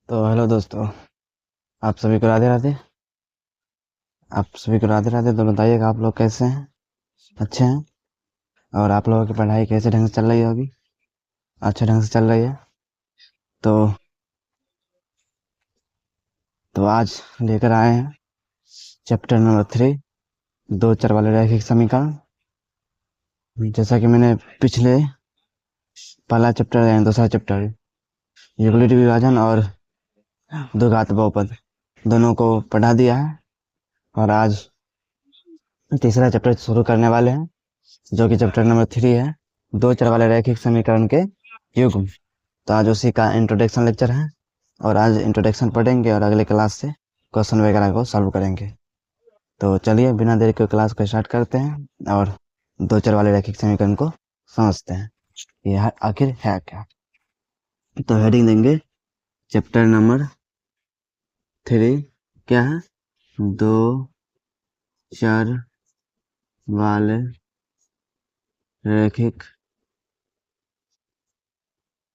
तो हेलो दोस्तों। आप सभी को राधे राधे। तो बताइएगा आप लोग कैसे हैं? अच्छे हैं? और आप लोगों की पढ़ाई कैसे ढंग से चल रही है अभी? अच्छे ढंग से चल रही है? तो आज लेकर आए हैं चैप्टर नंबर 3, दो चर वाले रैखिक समीकरण। जैसा कि मैंने पिछले पहला चैप्टर यानी दूसरा चैप्टर यूक्लिड विभाजन और द्विघात बहुपद दोनों को पढ़ा दिया है, और आज तीसरा चैप्टर शुरू करने वाले हैं, जो कि चैप्टर नंबर 3 है, दो चर वाले रैखिक समीकरण के युग्म। तो आज उसी का इंट्रोडक्शन लेक्चर है, और आज इंट्रोडक्शन पढ़ेंगे और अगले क्लास से क्वेश्चन वगैरह को सॉल्व करेंगे। तो चलिए बिना देरी के क्लास को स्टार्ट करते हैं और दो चर वाले रैखिक समीकरण को समझते हैं ये आखिर है क्या। तो हेडिंग देंगे चैप्टर नंबर 3 क्या है, दो चर वाले रैखिक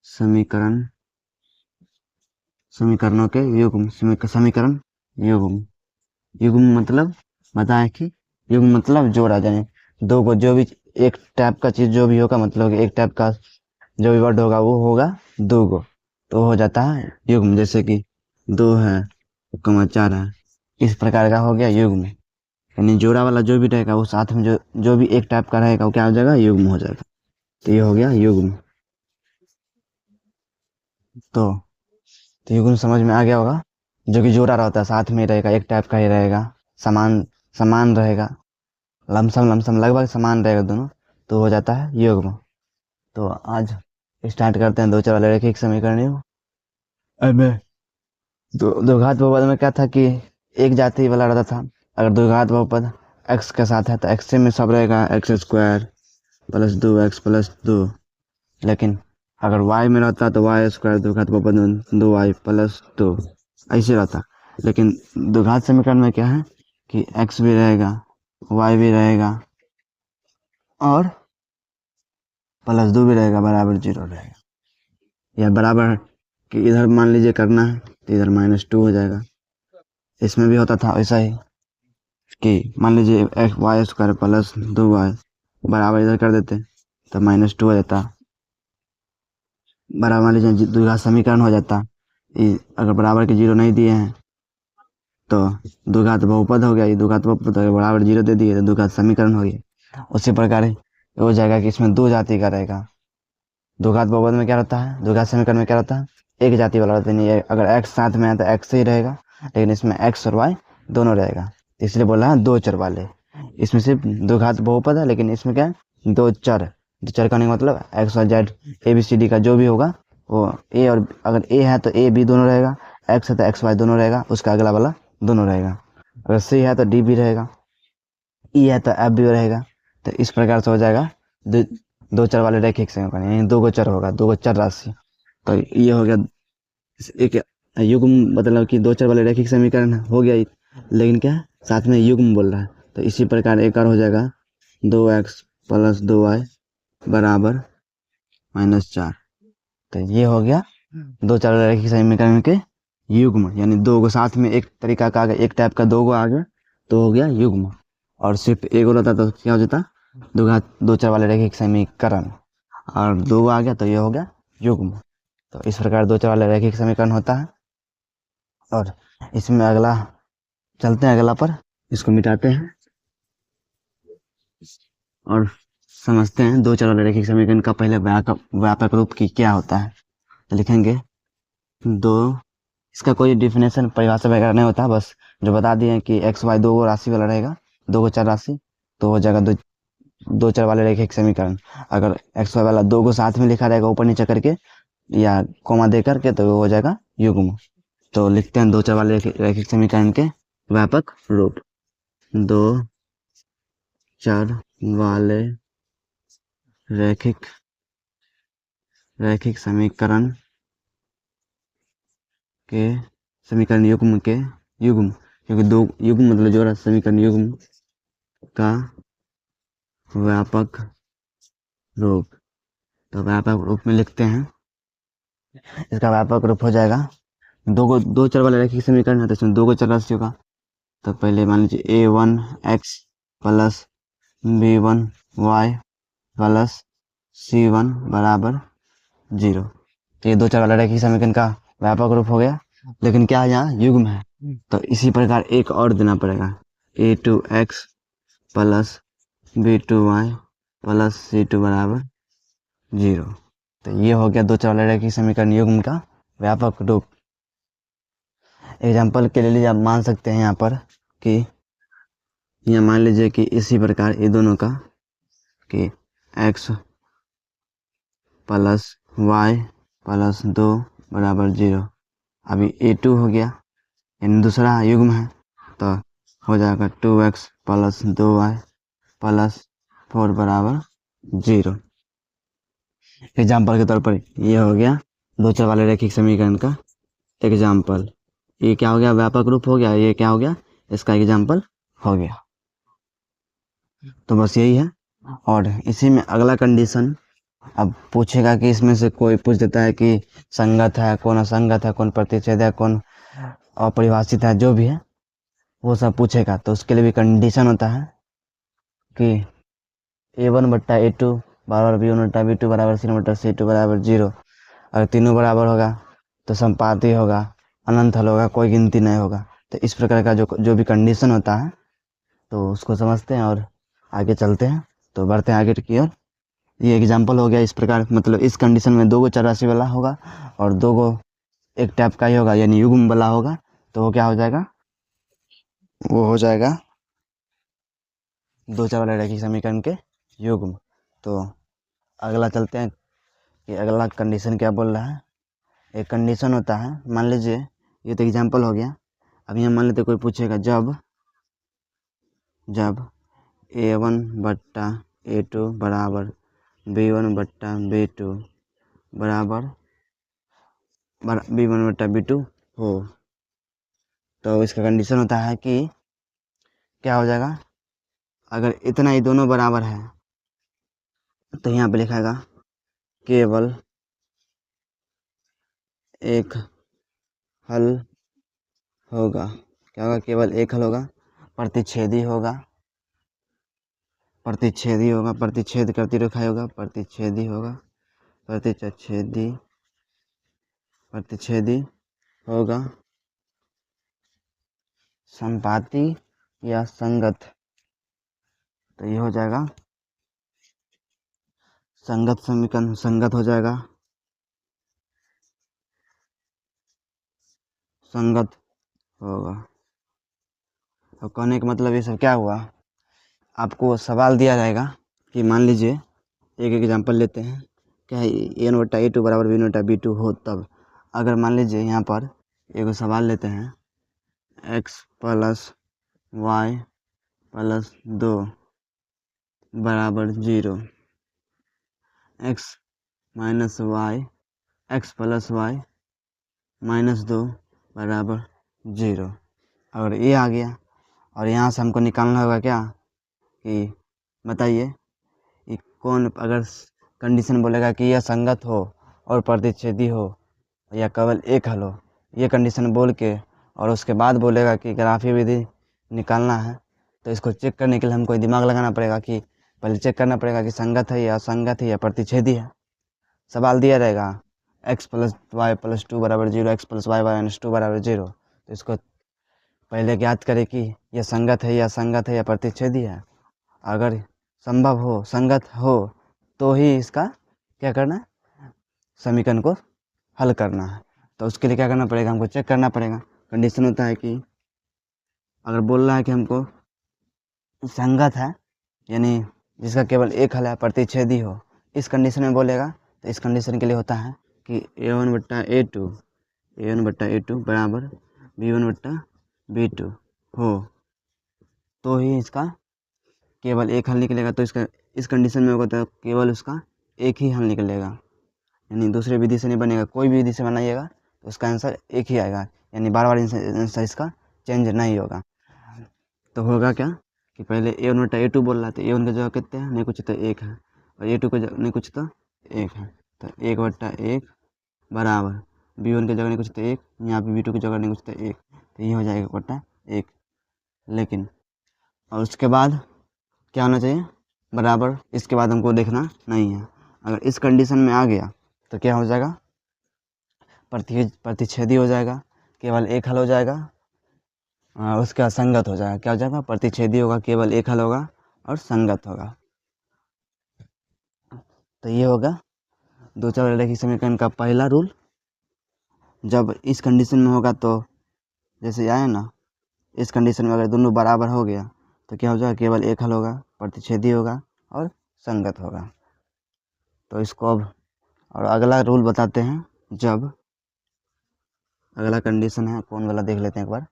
समीकरणों के युग्म। समीकरण युग्म। युग्म मतलब बताएं कि युग्म मतलब जोड़ा, यानी दो को जो भी एक टाइप का चीज जो भी होगा, मतलब एक टाइप का जो भी वर्ड होगा वो होगा दो को, तो हो जाता है युग्म। जैसे कि दो है, कमा चार है, इस प्रकार का हो गया युग्म। यानी जोड़ा वाला जो भी रहेगा वो साथ में जो भी एक टाइप का रहेगा वो क्या हो जाएगा, युग्म हो जाएगा। तो ये हो गया युग्म। तो युग्म समझ में आ गया होगा, जो कि जोड़ा रहता है, साथ में रहेगा, एक टाइप का ही रहेगा, समान समान रहेगा, लमसम लमसम लगभग समान रहेगा दोनों, तो हो जाता है युग्म। तो आज स्टार्ट करते हैं दो चर वाले रैखिक समीकरण युग्म। में द्विघात बहुपद में क्या था कि एक जाति वाला रहता था। अगर द्विघात बहुपद x के साथ है तो x में सब रहेगा एक्स स्क्वायर प्लस 2x+2। लेकिन अगर y में रहता तो y स्क्वायर द्विघात बहुपद में 2y+2 ऐसे रहता। लेकिन द्विघात समीकरण में क्या है कि x भी रहेगा, y भी रहेगा और +2 भी रहेगा, बराबर 0 रहेगा। या बराबर कि इधर मान लीजिए करना है तो इधर -2 हो जाएगा। इसमें भी होता था ऐसा ही कि मान लीजिए y² प्लस 2y बराबर इधर कर देते तो -2 हो जाता, बराबर मान लीजिए द्विघात समीकरण हो जाता। अगर बराबर के 0 नहीं दिए हैं तो द्विघात बहुपद हो गया। ये द्विघात बहुपद अगर बराबर 0 दे दिए तो द्विघात समीकरण हो गया। उसी प्रकार हो जाएगा कि इसमें दो जाति का रहेगा। द्विघात बहुपद में क्या रहता है, द्विघात समीकरण में क्या रहता है, एक जाति वाला रहता है। नहीं, अगर x साथ में है तो x ही रहेगा, लेकिन इसमें x और y दोनों रहेगा, इसलिए बोल रहा है दो चर वाले। इसमें सिर्फ द्विघात बहुपद है, लेकिन इसमें क्या है, दो चर। दो चर करने का मतलब x और z ABCD का जो भी होगा वो a, और अगर a है तो a b दोनों रहेगा, x है तो x y दोनों रहेगा, उसका अगला वाला दोनों रहेगा। अगर c है तो d भी रहेगा, e है तो f भी रहेगा। तो इस प्रकार से हो जाएगा दो चर वाले रैखिक समीकरण, यानी दो गो चर होगा, दो गो चर राशि। तो ये हो गया एक युग्म, मतलब कि दो चर वाले रैखिक समीकरण हो गया। लेकिन क्या साथ में युग्म बोल रहा है, तो इसी प्रकार एक और हो जाएगा 2x+2y बराबर -4। तो ये हो गया दो चर वाले रैखिक समीकरण के युग्म, यानी दो को साथ में एक तरीका का आ गया, एक टाइप का दो गो आ गया तो हो गया युग्म। और सिर्फ एक रहता तो क्या हो जाता, दो चर वाले रैखिक समीकरण। और दो आ गया तो ये हो गया युग्म। तो इस प्रकार दो चर वाले रैखिक समीकरण होता है। और इसमें अगला चलते हैं, अगला पर इसको मिटाते हैं और समझते हैं दो चर वाले रैखिक समीकरण का पहले व्यापक रूप की क्या होता है। तो लिखेंगे दो, इसका कोई डिफिनेशन परिभाषा वगैरह नहीं होता, बस जो बता दिए कि एक्स वाई दो राशि वाला रहेगा, दो चर राशि, तो हो जाएगा दो चर वाले रैखिक समीकरण। अगर एक्स वाई वाला दो को साथ में लिखा रहेगा ऊपर नीचे करके या कोमा दे करके तो वो हो जाएगा युग्म। तो लिखते हैं दो चर वाले रैखिक समीकरण के व्यापक रूप। दो चर वाले रैखिक समीकरण के समीकरण युग्म के युग्म, क्योंकि दो युग्म मतलब जोड़ा, समीकरण युग्म का व्यापक रूप। तो व्यापक रूप में लिखते हैं, इसका व्यापक रूप हो जाएगा दो चर वाला रैखिक समीकरण है, तो इसमें 2 को चर राशि होगा। तो पहले मान लीजिए a1x plus b1y plus c1 बराबर 0। तो ये 2 चर वाला रैखिक समीकरण का व्यापक रूप हो गया। लेकिन क्या है, यहाँ युग्म है, तो इसी प्रकार एक और देना पड़ेगा, a2x plus b2y plus c2 बराबर 0। तो ये हो गया 2 चर वाले रैखिक समीकरण युग्म का व्यापक रूप। एग्जाम्पल के लिए आप मान सकते हैं यहाँ पर कि यहाँ मान लीजिए कि इसी प्रकार ये दोनों का कि x प्लस y प्लस 2 बराबर 0। अभी a2 हो गया, यानी दूसरा युग्म है, तो हो जाएगा 2x प्लस 2y प्लस 4 बराबर 0। एग्जाम्पल के तौर पर ये हो गया 2 चर वाले रैखिक समीकरण का एग्जाम्पल। ये क्या हो गया, व्यापक रूप हो गया, ये क्या हो गया, इसका एग्जाम्पल हो गया। तो बस यही है। और इसी में अगला कंडीशन अब पूछेगा कि इसमें से कोई पूछ देता है कि संगत है, कौन असंगत है, कौन प्रतिच्छेद है, कौन अपरिभाषित है, जो भी है वो सब पूछेगा। तो उसके लिए भी कंडीशन होता है कि a1 बट्टा a2 बराबर b1 बट्टा b2 बराबर c1 बट्टा c2 बराबर 0। अगर तीनों बराबर होगा तो संपाती होगा, अनंत हल होगा, कोई गिनती नहीं होगा। तो इस प्रकार का जो भी कंडीशन होता है तो उसको समझते हैं और आगे चलते हैं। तो बढ़ते हैं आगे की ओर। ये एग्जाम्पल हो गया इस प्रकार, मतलब इस कंडीशन में 2 गो चर राशि वाला होगा और 2 गो एक टाइप का ही होगा, यानी युग्म वाला होगा। तो वो क्या हो जाएगा, वो हो जाएगा 2 चर वाले रैखिक समीकरण के युग्म। तो अगला चलते हैं कि अगला कंडीशन क्या बोल रहा है। एक कंडीशन होता है, मान लीजिए ये तो एग्जाम्पल हो गया। अब यहाँ मान लेते कोई पूछेगा जब a1 बट्टा a2 बराबर b1 बट्टा b2 बराबर b1 बट्टा b2 हो, तो इसका कंडीशन होता है कि क्या हो जाएगा, अगर इतना ही दोनों बराबर है तो यहाँ पे लिखाएगा केवल एक हल होगा। क्या होगा, केवल एक हल होगा, प्रतिच्छेदी होगा, प्रतिच्छेद करती रेखा होगा, प्रतिच्छेदी होगा, प्रतिच्छेदी होगा, संपाती या संगत। तो ये हो जाएगा संगत समीकरण, संगत हो जाएगा, संगत होगा। तो कहने का मतलब ये सब क्या हुआ, आपको सवाल दिया जाएगा कि मान लीजिए एक एग्जांपल लेते हैं, क्या है a1 बट्टा a2 बराबर b1 बट्टा b2 हो, तब अगर मान लीजिए यहाँ पर एक सवाल लेते हैं x प्लस y प्लस 2 बराबर 0, x minus y, x plus y minus 2 बराबर 0। अगर ये आ गया और यहाँ से हमको निकालना होगा क्या कि बताइए कि कौन, अगर कंडीशन बोलेगा कि यह संगत हो और प्रतिच्छेदी हो या केवल एक हल हो, ये कंडीशन बोल के और उसके बाद बोलेगा कि ग्राफी विधि निकालना है, तो इसको चेक करने के लिए हमको दिमाग लगाना पड़ेगा कि पहले चेक करना पड़ेगा कि संगत है या असंगत है या प्रतिच्छेदी है। सवाल दिया रहेगा x प्लस वाई प्लस 2 बराबर 0, x प्लस वाई माइनस 2 बराबर 0। तो इसको पहले ज्ञात करें कि यह संगत है या असंगत है या प्रतिच्छेदी है। अगर संभव हो, संगत हो, तो ही इसका क्या करना है, समीकरण को हल करना है। तो उसके लिए क्या करना पड़ेगा, हमको चेक करना पड़ेगा। कंडीशन होता है कि अगर बोल रहा है कि हमको संगत है, यानी जिसका केवल एक हल है, प्रतिच्छेदी हो, इस कंडीशन में बोलेगा। तो इस कंडीशन के लिए होता है कि a1 बट्टा a2 बराबर b1 बट्टा b2 हो, तो ही इसका केवल एक हल निकलेगा। तो इसका इस कंडीशन में होगा तो केवल उसका एक ही हल निकलेगा, यानी दूसरे विधि से नहीं बनेगा। कोई भी विधि से बनाइएगा तो उसका आंसर एक ही आएगा, यानी बार बार आंसर इसका चेंज नहीं होगा। तो होगा क्या कि पहले a1 बट्टा a2 बोल रहा था, a1 का जगह कितने हैं, नहीं कुछ तो एक है, और a2 का नहीं कुछ तो एक है। तो 1 बट्टा 1 बराबर B1 की जगह नहीं कुछ तो 1, यहाँ पे B2 की जगह नहीं कुछ तो 1, तो ये हो जाएगा 1/1। लेकिन और उसके बाद क्या होना चाहिए, बराबर। इसके बाद हमको देखना नहीं है। अगर इस कंडीशन में आ गया तो क्या हो जाएगा, प्रतिच्छेदी हो जाएगा, केवल एक हल हो जाएगा। उसका संगत हो जाएगा, क्या हो जाएगा, प्रतिच्छेदी होगा, केवल एक हल होगा और संगत होगा। तो ये होगा दो चर रैखिक समीकरण का पहला रूल। जब इस कंडीशन में होगा तो जैसे आया ना, इस कंडीशन में अगर दोनों बराबर हो गया तो क्या हो जाएगा, केवल एक हल होगा, प्रतिच्छेदी होगा और संगत होगा। तो इसको अब और अगला रूल बताते हैं। जब अगला कंडीशन है कौन वाला देख लेते हैं एक बार।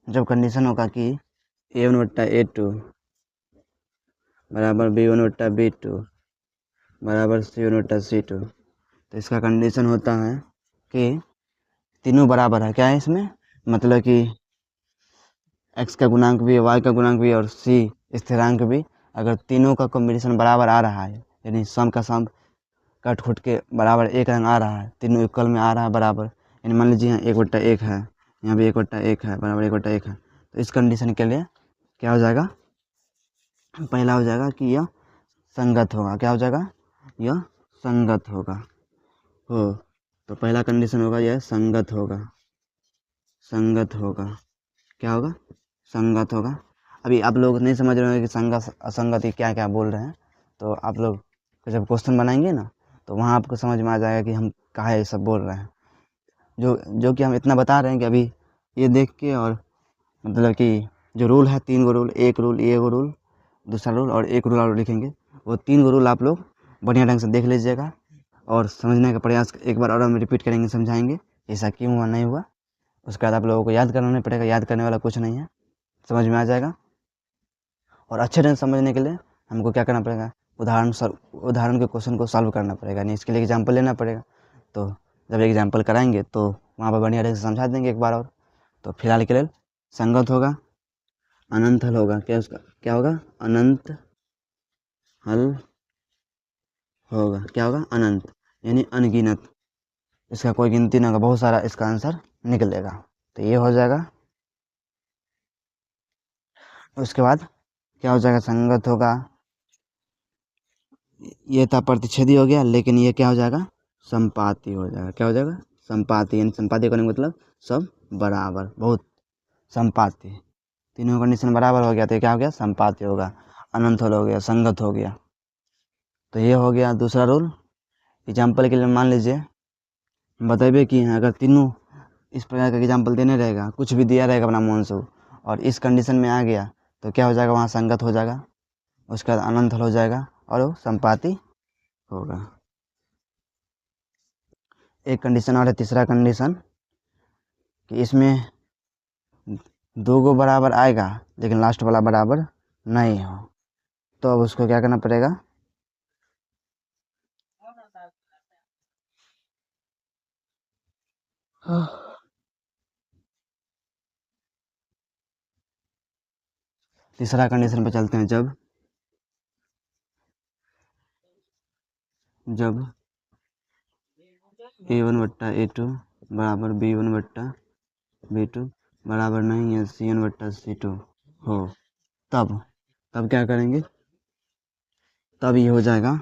जब कंडीशन होगा कि A1/A2 बराबर B1/B2 बराबर C1/C2, तो इसका कंडीशन होता है कि तीनों बराबर है। क्या है इसमें, मतलब कि x का गुणांक भी, y का गुणांक भी और c स्थिरांक भी, अगर तीनों का कॉम्बिनेशन बराबर आ रहा है, यानी सम का सम कट खुट के बराबर एक रंग आ रहा है, तीनों इक्वल में आ रहा है बराबर, यानी मान लीजिए यहाँ 1/1 है, यहाँ भी 1/1 है, बराबर 1/1 है, तो इस कंडीशन के लिए क्या हो जाएगा, पहला हो जाएगा कि यह संगत होगा। क्या हो जाएगा, यह संगत होगा। हो तो पहला कंडीशन होगा यह संगत होगा, संगत होगा। क्या होगा, संगत होगा। अभी आप लोग नहीं समझ रहे हो कि संगत असंगति क्या क्या बोल रहे हैं, तो आप लोग जब क्वेश्चन बनाएंगे ना तो वहाँ आपको समझ में आ जाएगा कि हम काहे ये सब बोल रहे हैं। जो कि हम इतना बता रहे हैं कि अभी ये देख के, और मतलब कि जो रूल है 3 गो रूल, एक रूल, ये गो रूल, दूसरा रूल और एक रूल और लिखेंगे, वो 3 गो रूल आप लोग बढ़िया ढंग से देख लीजिएगा और समझने का प्रयास एक बार और हम रिपीट करेंगे, समझाएंगे ऐसा क्यों हुआ नहीं हुआ। उसके बाद आप लोगों को याद करना नहीं पड़ेगा, याद करने वाला कुछ नहीं है, समझ में आ जाएगा। और अच्छे ढंग से समझने के लिए हमको क्या करना पड़ेगा, उदाहरण के क्वेश्चन को सॉल्व करना पड़ेगा, नहीं इसके लिए एग्जाम्पल लेना पड़ेगा। तो जब एग्जाम्पल कराएंगे तो वहाँ पर बढ़िया ढंग से समझा देंगे एक बार और। तो फिलहाल के लिए संगत होगा, अनंत हल होगा। क्या उसका क्या होगा, अनंत हल होगा। क्या होगा, अनंत यानी अनगिनत, इसका कोई गिनती ना होगा, बहुत सारा इसका आंसर निकलेगा। तो ये हो जाएगा। उसके बाद क्या हो जाएगा, संगत होगा, ये था प्रतिच्छेदी हो गया, लेकिन ये क्या हो जाएगा, संपाती हो जाएगा। क्या हो जाएगा, संपाती, यानी संपाती करने का मतलब सब बराबर, बहुत संपाती, तीनों कंडीशन बराबर हो गया तो क्या हो गया, संपाती होगा, अनंत हो गया, संगत हो गया। तो ये हो गया दूसरा रूल। एग्जाम्पल के लिए मान लीजिए बताइए कि अगर तीनों इस प्रकार का एग्जाम्पल देने रहेगा, कुछ भी दिया रहेगा अपना मन से, और इस कंडीशन में आ गया तो क्या हो जाएगा, वहाँ संगत हो जाएगा, उसके बाद अनंत हल हो जाएगा और वो संपाती होगा। एक कंडीशन और है, तीसरा कंडीशन, कि इसमें 2 गो बराबर आएगा लेकिन लास्ट वाला बराबर नहीं हो, तो अब उसको क्या करना पड़ेगा, तीसरा कंडीशन पे चलते हैं। जब A1/A2 बराबर B1/B2 बराबर नहीं है C1/C2 हो, तब क्या करेंगे, तब ये हो जाएगा,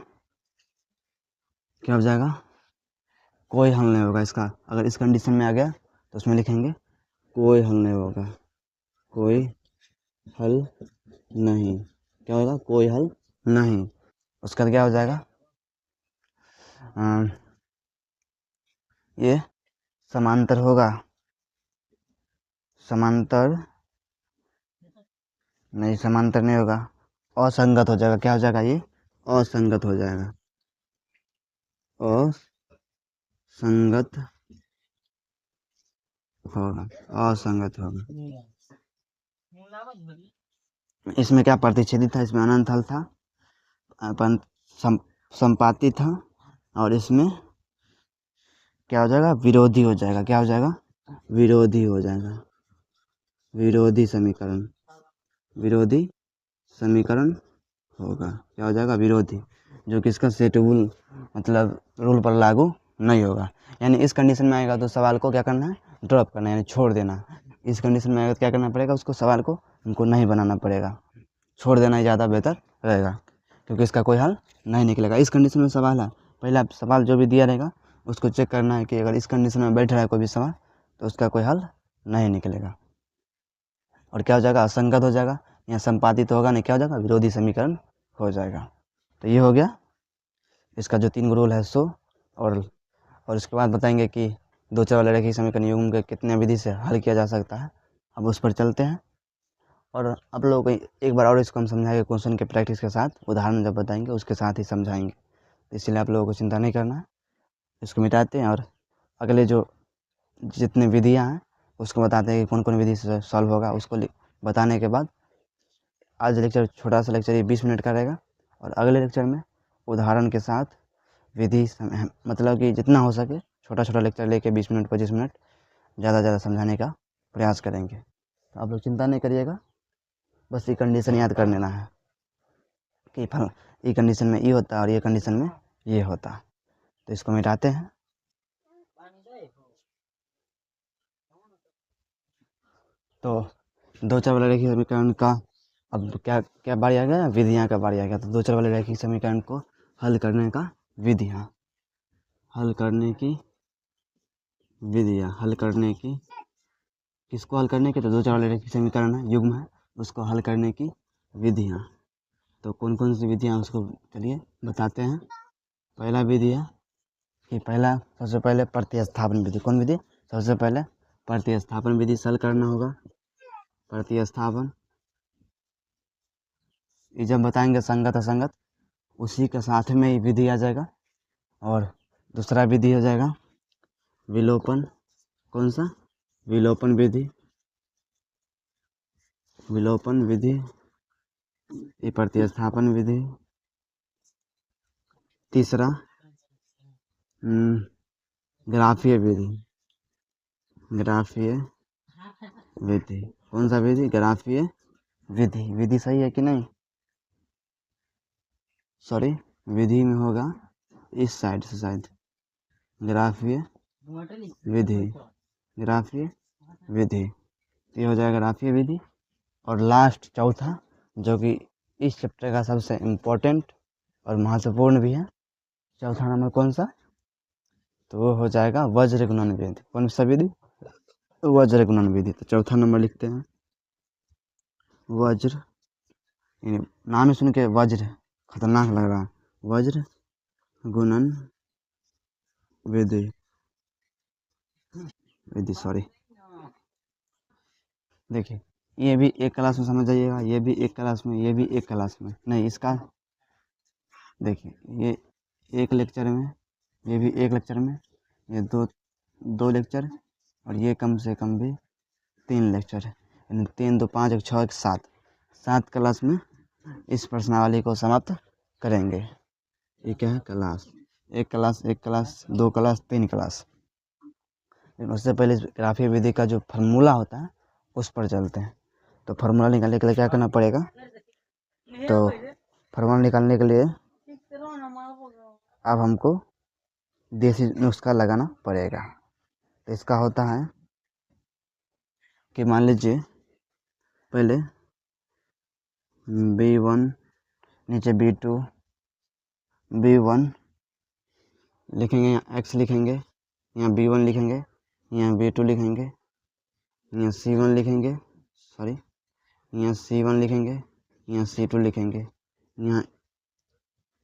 क्या हो जाएगा, कोई हल नहीं होगा इसका। अगर इस कंडीशन में आ गया तो उसमें लिखेंगे कोई हल नहीं होगा, कोई हल नहीं। क्या होगा, कोई हल नहीं। उसका क्या हो जाएगा, ये समांतर होगा, समांतर नहीं, समांतर नहीं होगा, असंगत हो जाएगा। क्या हो जाएगा, ये असंगत हो जाएगा, असंगत होगा, असंगत होगा। इसमें क्या प्रतिच्छेदी था, इसमें अनंत हल था, अपन संपाती था, और इसमें क्या हो जाएगा, विरोधी हो जाएगा। क्या हो जाएगा, विरोधी हो जाएगा, विरोधी समीकरण, विरोधी समीकरण होगा। क्या हो जाएगा, विरोधी, जो कि इसका सेट रूल मतलब रूल पर लागू नहीं होगा। यानी इस कंडीशन में आएगा तो सवाल को क्या करना है, ड्रॉप करना है, यानी छोड़ देना। इस कंडीशन में आएगा तो क्या करना पड़ेगा, उसको सवाल को हमको नहीं बनाना पड़ेगा, छोड़ देना ही ज़्यादा बेहतर रहेगा, क्योंकि इसका कोई हल नहीं निकलेगा। इस कंडीशन में सवाल है, पहला सवाल जो भी दिया रहेगा उसको चेक करना है कि अगर इस कंडीशन में बैठ रहा है कोई भी सवाल तो उसका कोई हल नहीं निकलेगा, और क्या हो जाएगा, असंगत हो जाएगा, या संपादित होगा नहीं, क्या हो जाएगा, विरोधी समीकरण हो जाएगा। तो ये हो गया इसका जो 3 रूल है सो, और उसके बाद बताएंगे कि दो चर वाले रेखीय समीकरण युग्म के कितने विधि से हल किया जा सकता है। अब उस पर चलते हैं, और आप लोगों को एक बार और इसको हम समझाएंगे क्वेश्चन के प्रैक्टिस के साथ, उदाहरण जब बताएंगे उसके साथ ही समझाएंगे, इसलिए आप लोगों को चिंता नहीं करना है। इसको मिटाते हैं और अगले जो जितने विधियाँ हैं उसको बताते हैं कि कौन कौन विधि से सॉल्व होगा। उसको बताने के बाद आज लेक्चर, छोटा सा लेक्चर ये 20 मिनट का रहेगा, और अगले लेक्चर में उदाहरण के साथ विधि मतलब कि जितना हो सके छोटा छोटा लेक्चर लेके 20 मिनट 25 मिनट ज़्यादा ज़्यादा समझाने का प्रयास करेंगे। तो आप लोग चिंता नहीं करिएगा, बस ये कंडीशन याद कर लेना है कि ये कंडीशन में ये होता है और ये कंडीशन में ये होता है। तो इसको मिटाते हैं। तो दो चर वाले रेखीय समीकरण का अब क्या क्या बारी आ गया, विधियाँ का बारी आ गया। तो दो चर वाले रेखीय समीकरण को हल करने का विधियाँ, हल करने की विधियाँ, हल करने की, किसको हल करने की, तो दो चर वाले रेखीय समीकरण है, युग्म है, उसको हल करने की विधियाँ। तो कौन कौन सी विधियाँ उसको चलिए बताते हैं। पहला विधि है कि सबसे पहले प्रतिस्थापन विधि। कौन विधि, सबसे पहले प्रतिस्थापन विधि से हल करना होगा। प्रतिस्थापन ये जब बताएंगे संगत असंगत, उसी के साथ में ही विधि आ जाएगा। और दूसरा विधि हो जाएगा विलोपन। कौन सा, विलोपन विधि, विलोपन विधि, ये प्रतिस्थापन विधि। तीसरा ग्राफीय विधि, ग्राफीय विधि। कौन सा विधि, ग्राफीय विधि। विधि सही है कि नहीं, सॉरी विधि में होगा इस साइड से शायद, ग्राफीय विधि, ग्राफीय विधि, ये हो जाएगा ग्राफीय विधि। और लास्ट चौथा, जो कि इस चैप्टर का सबसे इम्पोर्टेंट और महत्वपूर्ण भी है, चौथा नंबर कौन सा, तो वो हो जाएगा वज्र गुणन विधि। कौन सा विधि, वज्र गुणन विधि। तो चौथा नंबर लिखते हैं वज्र, नाम ही सुन के वज्र खतरनाक लग रहा है, वज्र गुणन विधि, सॉरी। देखिए ये भी एक क्लास में समझ जाइएगा, ये भी एक क्लास में, ये भी एक क्लास में, नहीं इसका देखिए ये एक लेक्चर में, ये भी एक लेक्चर में, ये दो लेक्चर, और ये कम से कम भी 3 लेक्चर है, यानी 3 2 5 1 6 1 7 क्लास में इस प्रश्नावली को समाप्त करेंगे। ये क्या है, क्लास, एक क्लास 2 क्लास 3 क्लास। लेकिन उससे पहले ग्राफीय विधि का जो फार्मूला होता है उस पर चलते हैं। तो फार्मूला निकालने के लिए क्या करना पड़ेगा, तो फार्मूला निकालने के लिए अब हमको देसी नुस्खा लगाना पड़ेगा। तो इसका होता है कि मान लीजिए पहले B1 नीचे B2, B1 लिखेंगे, यहाँ x लिखेंगे, यहाँ B1 लिखेंगे, यहाँ B2 लिखेंगे, यहाँ C1 लिखेंगे, सॉरी यहाँ C1 लिखेंगे, यहाँ C2 लिखेंगे, यहाँ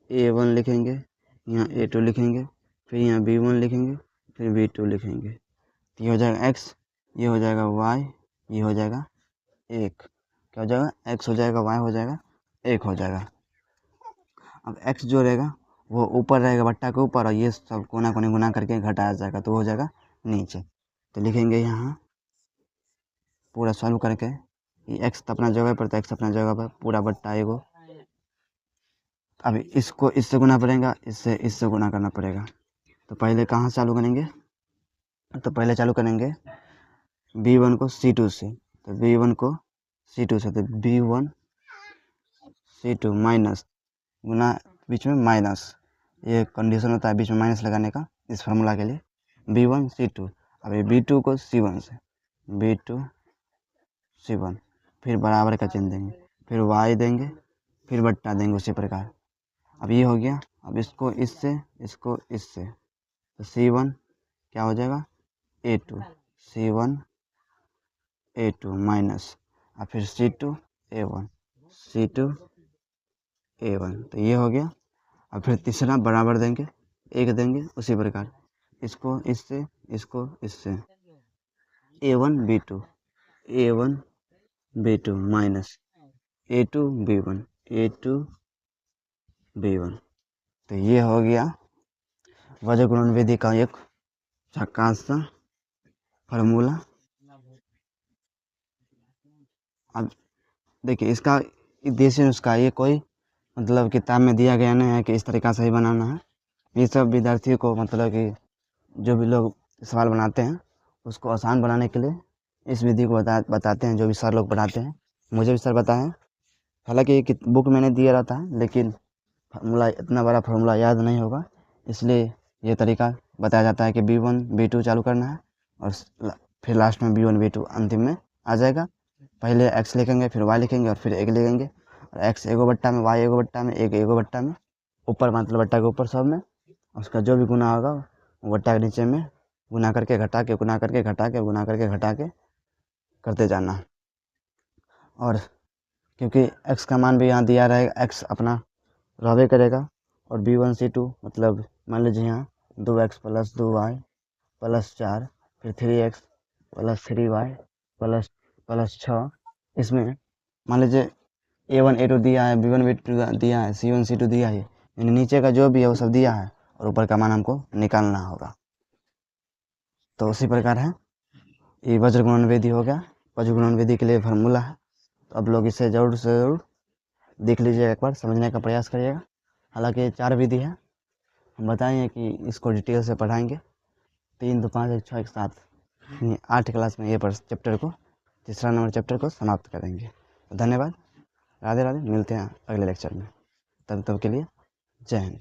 A1 लिखेंगे, यहाँ A2 लिखेंगे, फिर यहाँ B1 लिखेंगे, फिर B2 लिखेंगे। तो ये हो जाएगा x, ये हो जाएगा y, ये हो जाएगा 1, क्या हो जाएगा, x हो जाएगा, y हो जाएगा, 1 हो जाएगा। अब x जो रहेगा वो ऊपर रहेगा बट्टा के ऊपर, और ये सब कोना कोने गुना करके घटाया जाएगा तो हो जाएगा नीचे। तो लिखेंगे यहाँ पूरा सॉल्व करके, ये x अपना जगह पर, तो x अपना जगह पर, पूरा बट्टा एगो। अब इसको इससे गुना पड़ेगा, इससे गुना करना पड़ेगा। तो पहले कहाँ चालू करेंगे, तो पहले चालू करेंगे B1 को C2 से, तो B1 को C2 से, तो B1 C2 माइनस, गुना बीच में माइनस, ये कंडीशन होता है बीच में माइनस लगाने का, इस फार्मूला के लिए B1 C2। अब ये B2 को C1 से B2 C1 फिर बराबर का चिन्ह देंगे, फिर y देंगे, फिर बट्टा देंगे उसी प्रकार। अब ये हो गया। अब इसको इससे तो C1 क्या हो जाएगा A2 C1 A2 माइनस और फिर C2 A1 C2 A1। तो ये हो गया। अब फिर तीसरा बराबर देंगे, एक देंगे उसी प्रकार, इसको इससे A1 B2 minus A2 B1। तो ये हो गया वज्र गुणन विधि का एक झक्कास सा फार्मूला। अब देखिए इसका देशी नुस्खा ये कोई मतलब किताब में दिया गया नहीं है कि इस तरीका से ही बनाना है। ये सब विद्यार्थियों को मतलब कि जो भी लोग सवाल बनाते हैं उसको आसान बनाने के लिए इस विधि को बताते हैं, जो भी सर लोग पढ़ाते हैं। मुझे भी सर बताए हैं, हालांकि ये बुक मैंने दिया रहता है, लेकिन फार्मूला इतना बड़ा फार्मूला याद नहीं होगा, इसलिए ये तरीका बताया जाता है कि B1 B2 चालू करना है और फिर लास्ट में B1 B2 अंतिम में आ जाएगा। पहले x लिखेंगे, फिर y लिखेंगे और फिर एक लिखेंगे, और x एगो बट्टा में, y एगो बट्टा में, एक एगो बट्टा में, ऊपर मतलब बट्टा के ऊपर सब में, उसका जो भी गुना होगा वो बट्टा के नीचे में गुना करके घटा के, गुना करके घटा के, गुना करके घटा के करते जाना। और क्योंकि x का मान भी यहाँ दिया रहेगा, x अपना रहबे करेगा, और B1 C2 मतलब मान लीजिए यहाँ 2x प्लस 2y प्लस 4 फिर 3x प्लस 3y प्लस 6, इसमें मान लीजिए A1 A2 दिया है, B1 B2 दिया है, C1 C2 दिया है, यानी नीचे का जो भी है वो सब दिया है और ऊपर का मान हमको निकालना होगा। तो उसी प्रकार है, ये वज्र गुणन विधि हो गया। वज्र गुणन विधि के लिए फार्मूला है, तो अब लोग इसे ज़रूर से ज़रूर देख लीजिएगा, एक बार समझने का प्रयास करिएगा। हालांकि 4 विधि है, हम बताएंगे कि इसको डिटेल से पढ़ाएंगे 3 2 5 1 6 1 7 यानी 8 क्लास में ये चैप्टर को, तीसरा नंबर चैप्टर को समाप्त करेंगे। धन्यवाद, राधे राधे, मिलते हैं अगले लेक्चर में, तब के लिए जय हिंद।